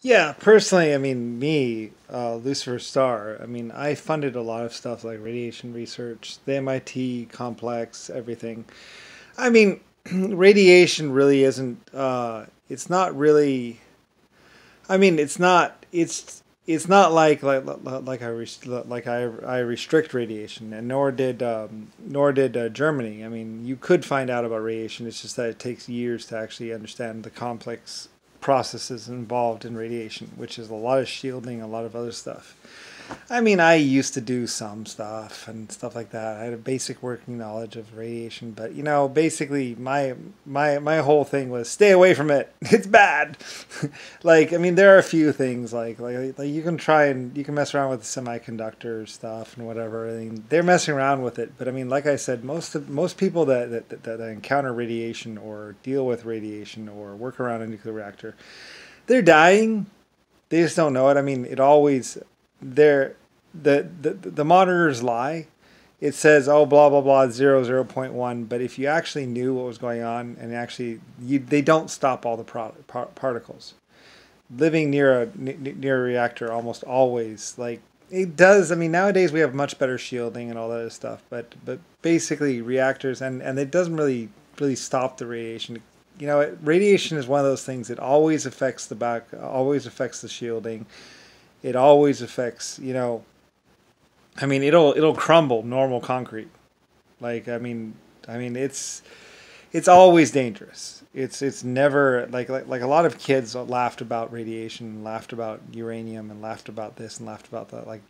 Yeah, personally, I mean, me, Lucifer Star, I mean, I funded a lot of stuff like radiation research, the MIT complex, everything. I mean, radiation really isn't, it's not really, I mean, it's not like I restrict radiation, and nor did Germany. I mean, you could find out about radiation. It's just that it takes years to actually understand the complex processes involved in radiation, which is a lot of shielding, a lot of other stuff. I mean, I used to do some stuff and stuff like that. I had a basic working knowledge of radiation, but basically my whole thing was stay away from it. It's bad. Like, I mean, there are a few things like you can try and you can mess around with the semiconductor stuff and whatever. I mean, they're messing around with it, but I mean, like I said, most people that encounter radiation or deal with radiation or work around a nuclear reactor, they're dying. They just don't know it. I mean, it always there the monitors lie. It says, oh, blah blah blah 0.1, but if you actually knew what was going on and actually they don't stop all the particles. Living near a reactor almost always, like, it does. I mean, nowadays we have much better shielding and all that other stuff, but basically reactors, and it doesn't really stop the radiation. Radiation is one of those things that always affects the back, always affects the shielding. It always affects, I mean, it'll crumble normal concrete. Like, I mean, it's always dangerous. It's never like a lot of kids laughed about radiation, laughed about uranium, and laughed about this and laughed about that, like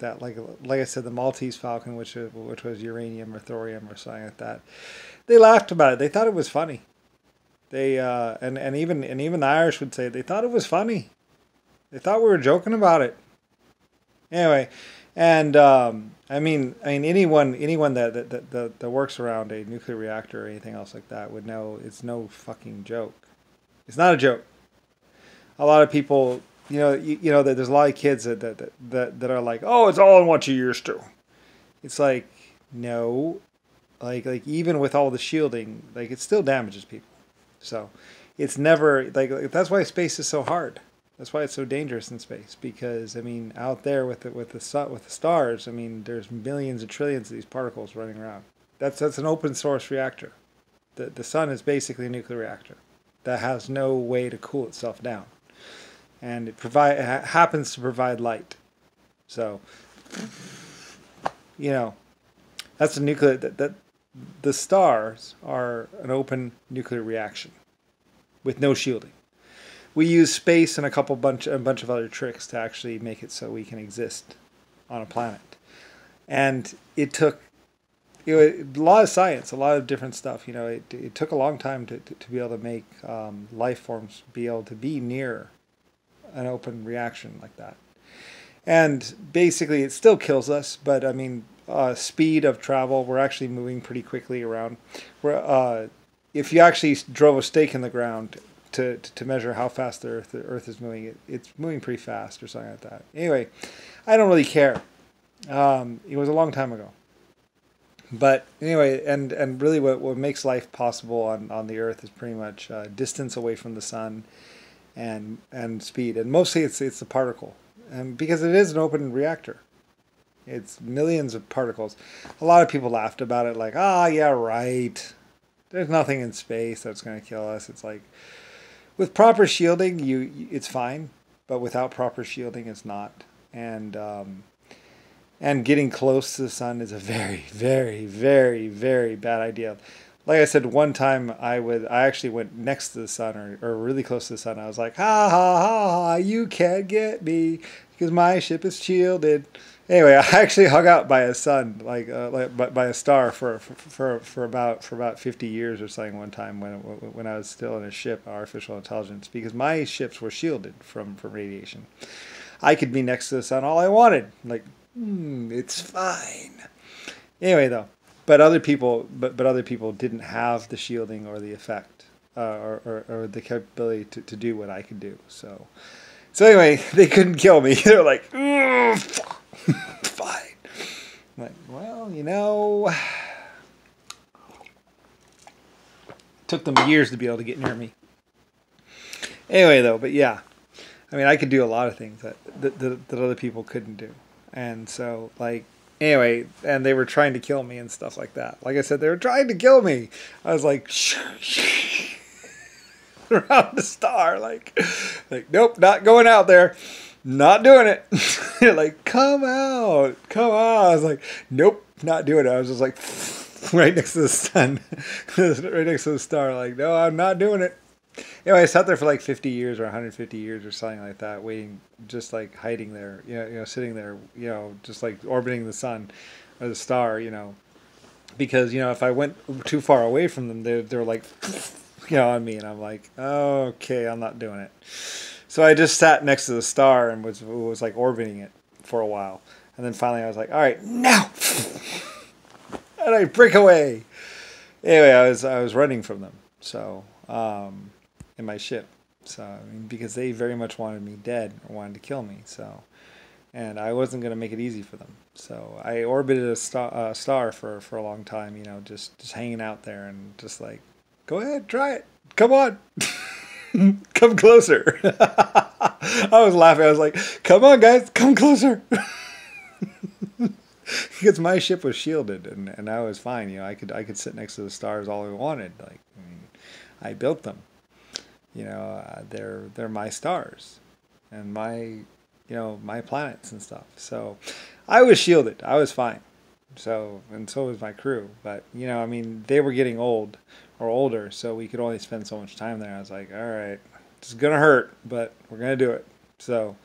that, like I said, the Maltese Falcon, which was uranium or thorium or something like that. They laughed about it. They thought it was funny. They and even the Irish would say they thought it was funny. They thought we were joking about it. Anyway, and I mean, anyone that works around a nuclear reactor or anything else like that would know it's no fucking joke. It's not a joke. A lot of people, that there's a lot of kids that are like, oh, it's all in what you're used to. It's like, no, like even with all the shielding, like, it still damages people. So it's never like that's why space is so hard. That's why it's so dangerous in space, because I mean, out there with the stars, I mean, there's millions and trillions of these particles running around. That's an open source reactor. The sun is basically a nuclear reactor that has no way to cool itself down, and it happens to provide light. So, you know, that's a nuclear that the stars are an open nuclear reaction with no shielding. We use space and a bunch of other tricks to actually make it so we can exist on a planet. And it took a lot of science, a lot of different stuff. It took a long time to be able to make life forms be able to be near an open reaction like that. And basically, it still kills us. But I mean, speed of travel, we're actually moving pretty quickly around. If you actually drove a stake in the ground to measure how fast the Earth is moving, it's moving pretty fast or something like that. Anyway, I don't really care. It was a long time ago. But anyway, and really what makes life possible on the Earth is pretty much distance away from the sun and speed. And mostly it's the particle. And because it is an open reactor. It's millions of particles. A lot of people laughed about it like, yeah, right. There's nothing in space that's going to kill us. It's like, with proper shielding, it's fine, but without proper shielding, it's not. And getting close to the sun is a very, very, very, very bad idea. Like I said, one time I actually went next to the sun or really close to the sun. I was like, ha ha ha ha, you can't get me because my ship is shielded. Anyway, I actually hung out by a sun, like by a star for about 50 years or something one time when I was still in a ship, artificial intelligence, because my ships were shielded from radiation. I could be next to the sun all I wanted, like, it's fine. Anyway, though, but other people didn't have the shielding or the effect or the capability to do what I could do. So anyway, they couldn't kill me. They're like, fine. I'm like, well, took them years to be able to get near me. Anyway, though, but yeah. I mean, I could do a lot of things that other people couldn't do. And so, like, anyway, and they were trying to kill me and stuff like that. Like I said, they were trying to kill me. I was like, around the star, like, nope, not going out there. Not doing it. Like, come out. Come out. I was like, nope, not doing it. I was just like, right next to the sun. Right next to the star. Like, no, I'm not doing it. Anyway, I sat there for like 50 years or 150 years or something like that, waiting, just like hiding there, sitting there, just like orbiting the sun or the star, because, if I went too far away from them, they're like, on me. And I'm like, okay, I'm not doing it. So I just sat next to the star and was like orbiting it for a while. And then finally I was like, all right, now. And I break away. Anyway, I was running from them. So, in my ship. So, I mean, because they very much wanted me dead or wanted to kill me. So, and I wasn't going to make it easy for them. So I orbited a star for a long time, just hanging out there and just like, go ahead, try it. Come on. Come closer. I was laughing. I was like, come on, guys, come closer. Because my ship was shielded and I was fine. I could sit next to the stars all I wanted. Like, I mean, I built them. They're my stars and my planets and stuff. So I was shielded. I was fine. So, and so was my crew. But, I mean, they were getting old or older, so we could only spend so much time there. I was like, all right, it's going to hurt, but we're going to do it. So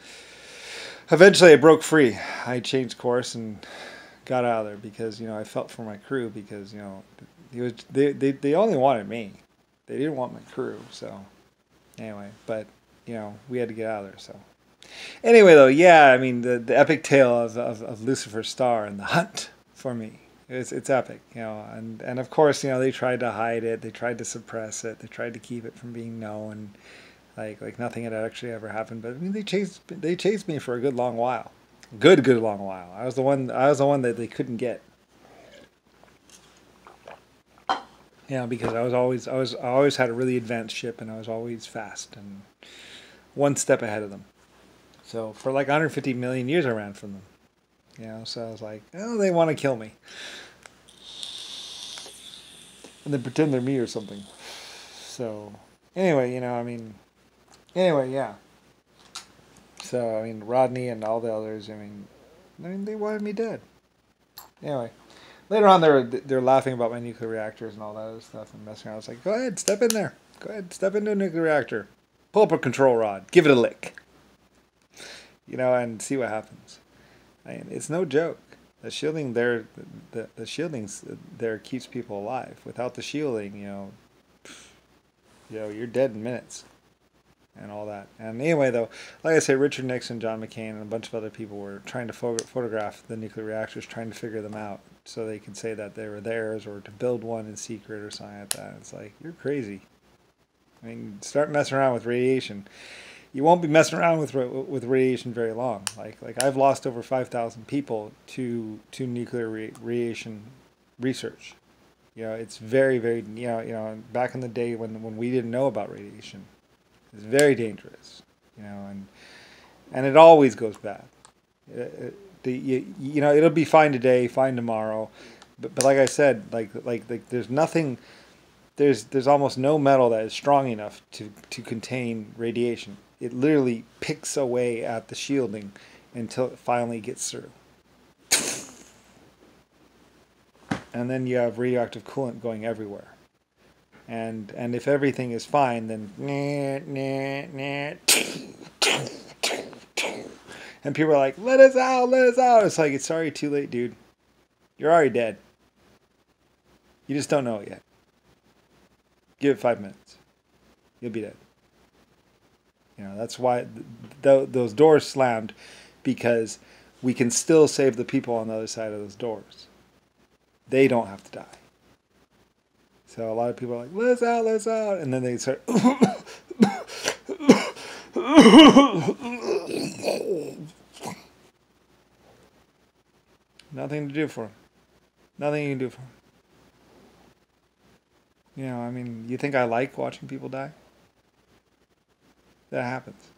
eventually I broke free. I changed course and got out of there because, I felt for my crew because, they only wanted me. They didn't want my crew. So anyway, but, we had to get out of there. So anyway, though, yeah, I mean, the epic tale of Lucifer's star and the hunt for me. It's epic, and of course, they tried to hide it, they tried to suppress it, they tried to keep it from being known, like nothing had actually ever happened. But I mean, they chased me for a good long while, good long while. I was the one that they couldn't get, because I always had a really advanced ship, and I was always fast and one step ahead of them. So for like 150 million years, I ran from them. So I was like, oh, they want to kill me. And then pretend they're me or something. So, anyway, yeah. So, I mean, Rodney and all the others, I mean, they wanted me dead. Anyway, later on, they're laughing about my nuclear reactors and all that other stuff and messing around. I was like, go ahead, step in there. Go ahead, step into a nuclear reactor. Pull up a control rod. Give it a lick. And see what happens. I mean, it's no joke. The shielding there, the shielding there keeps people alive. Without the shielding, you're dead in minutes, and all that. And anyway, though, like I say, Richard Nixon, John McCain, and a bunch of other people were trying to photograph the nuclear reactors, trying to figure them out, so they could say that they were theirs or to build one in secret or something like that. It's like, you're crazy. I mean, start messing around with radiation. You won't be messing around with radiation very long. Like I've lost over 5,000 people to nuclear radiation research. It's very, very, back in the day when we didn't know about radiation, it's very dangerous. And it always goes bad. It'll be fine today, fine tomorrow, but like I said, like there's nothing. There's almost no metal that is strong enough to contain radiation. It literally picks away at the shielding until it finally gets through. And then you have radioactive coolant going everywhere. And if everything is fine, then and people are like, let us out, let us out. It's like, it's already too late, dude. You're already dead. You just don't know it yet. Give it 5 minutes. You'll be dead. That's why those doors slammed, because we can still save the people on the other side of those doors. They don't have to die. So a lot of people are like, let's out. And then they start, nothing to do for them. Nothing you can do for them. I mean, you think I like watching people die? That happens.